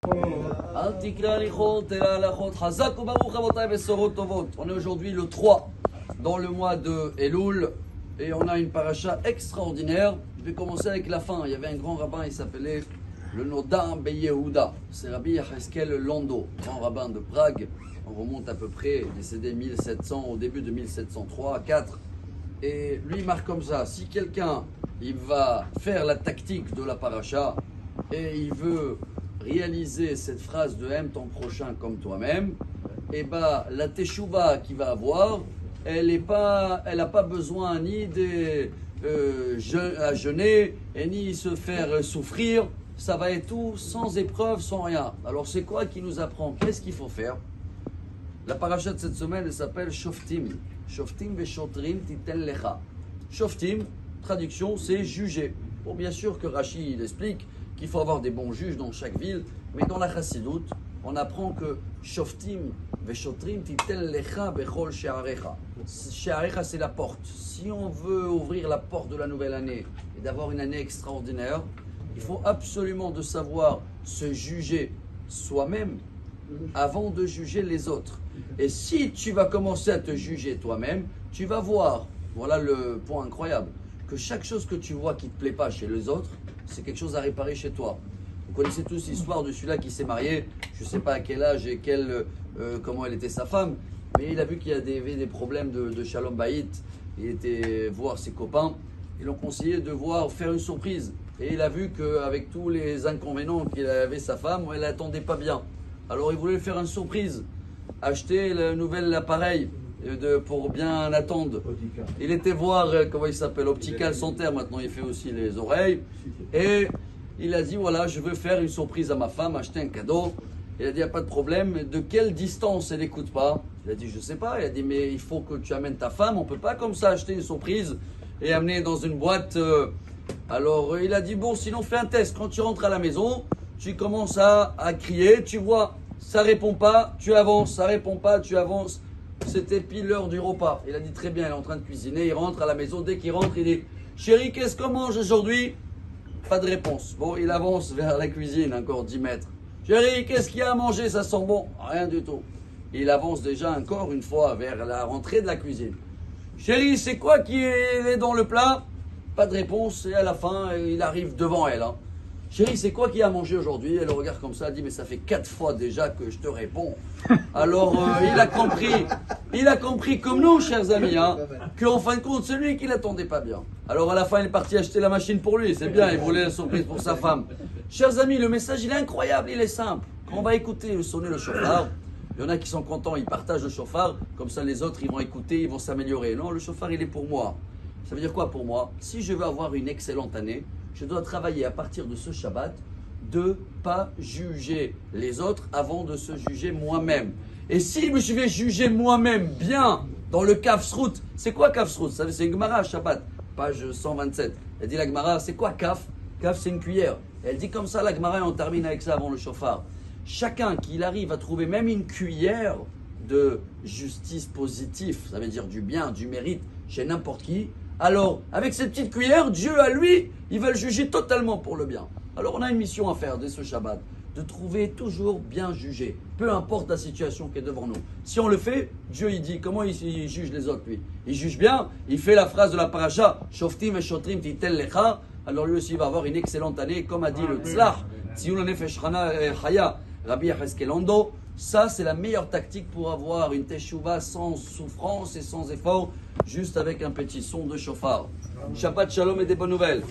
On est aujourd'hui le 3 dans le mois de Elul et on a une paracha extraordinaire. Je vais commencer avec la fin. Il y avait un grand rabbin, il s'appelait le Nodam Beyehuda. C'est Rabbi Yecheskel Lando, grand rabbin de Prague. On remonte à peu près, décédé 1700, au début de 1703, 4. Et lui, il marque comme ça, si quelqu'un il va faire la tactique de la paracha et il veut réaliser cette phrase de aime ton prochain comme toi-même, et bah la teshuva qu'il va avoir, elle n'a pas besoin ni à jeûner et ni se faire souffrir. Ça va être tout sans épreuve, sans rien. Alors c'est quoi qui nous apprend? Qu'est-ce qu'il faut faire? La paracha de cette semaine, elle s'appelle Shoftim. Shoftim veshotrim titen lecha. Shoftim, traduction, c'est juger. Bon, bien sûr que Rashi il explique qu'il faut avoir des bons juges dans chaque ville, mais dans la Chassidoute, on apprend que Shoftim veshotrim titen lecha bechol she'arecha. She'arecha, c'est la porte. Si on veut ouvrir la porte de la nouvelle année et d'avoir une année extraordinaire, il faut absolument de savoir se juger soi-même avant de juger les autres. Et si tu vas commencer à te juger toi-même, tu vas voir, voilà le point incroyable, que chaque chose que tu vois qui ne te plaît pas chez les autres, c'est quelque chose à réparer chez toi. Vous connaissez tous l'histoire de celui-là qui s'est marié, je ne sais pas à quel âge et comment elle était sa femme, mais il a vu qu'il y avait des problèmes de Shalom Bayit. Il était voir ses copains, ils l'ont conseillé de faire une surprise. Et il a vu qu'avec tous les inconvénients qu'il avait sa femme, elle n'attendait pas bien. Alors il voulait faire une surprise, acheter le nouvel appareil pour bien attendre. Il était voir, comment il s'appelle, Optical Center, maintenant il fait aussi les oreilles. Et il a dit, voilà, je veux faire une surprise à ma femme, acheter un cadeau. Il a dit, il n'y a pas de problème, de quelle distance elle n'écoute pas? Il a dit, je ne sais pas. Il a dit, mais il faut que tu amènes ta femme, on ne peut pas comme ça acheter une surprise et amener dans une boîte. Alors il a dit, bon, sinon fais un test. Quand tu rentres à la maison, tu commences à crier, tu vois, ça répond pas, tu avances, ça répond pas, tu avances. C'était pile l'heure du repas. Il a dit, très bien, il est en train de cuisiner, il rentre à la maison, dès qu'il rentre, il dit, chérie, qu'est-ce qu'on mange aujourd'hui? Pas de réponse. Bon, il avance vers la cuisine, encore 10 mètres. Chérie, qu'est-ce qu'il y a à manger? Ça sent bon? Rien du tout. Il avance déjà encore une fois vers la rentrée de la cuisine. Chérie, c'est quoi qui est dans le plat? Pas de réponse, et à la fin, il arrive devant elle. Chérie, c'est quoi qu'il y a à manger aujourd'hui? Elle le regarde comme ça, elle dit, mais ça fait 4 fois déjà que je te réponds. Alors, il a compris comme nous, chers amis, qu'en fin de compte, c'est lui qui l'attendait pas bien. Alors, à la fin, il est parti acheter la machine pour lui, c'est bien, il voulait la surprise pour sa femme. Chers amis, le message, il est incroyable, il est simple. Quand on va écouter sonner le chauffard, il y en a qui sont contents, ils partagent le chauffard, comme ça les autres, ils vont écouter, ils vont s'améliorer. Non, le chauffard, il est pour moi. Ça veut dire quoi pour moi? Si je veux avoir une excellente année, je dois travailler à partir de ce Shabbat de ne pas juger les autres avant de se juger moi-même. Et si je vais juger moi-même bien dans le Kafsrout, c'est quoi Kafsrout? C'est Gemara Shabbat, page 127. Elle dit la Gemara, c'est quoi Kaf? Kaf, c'est une cuillère. Elle dit comme ça la Gemara et on termine avec ça avant le chauffard. Chacun qui arrive à trouver même une cuillère de justice positive, ça veut dire du bien, du mérite chez n'importe qui, alors, avec cette petite cuillère, Dieu, à lui, il va le juger totalement pour le bien. Alors, on a une mission à faire dès ce Shabbat, de trouver toujours bien juger, peu importe la situation qui est devant nous. Si on le fait, Dieu, il dit, comment il juge les autres, lui? Il juge bien, il fait la phrase de la paracha, Shoftim et Shotrim titel lecha, alors lui aussi, il va avoir une excellente année, comme a dit le Tzlach, Tziyun Nefesh Chaya, Rabbi Yecheskel Lando. Ça, c'est la meilleure tactique pour avoir une teshuva sans souffrance et sans effort, juste avec un petit son de chauffard. Shabbat Shalom et des bonnes nouvelles.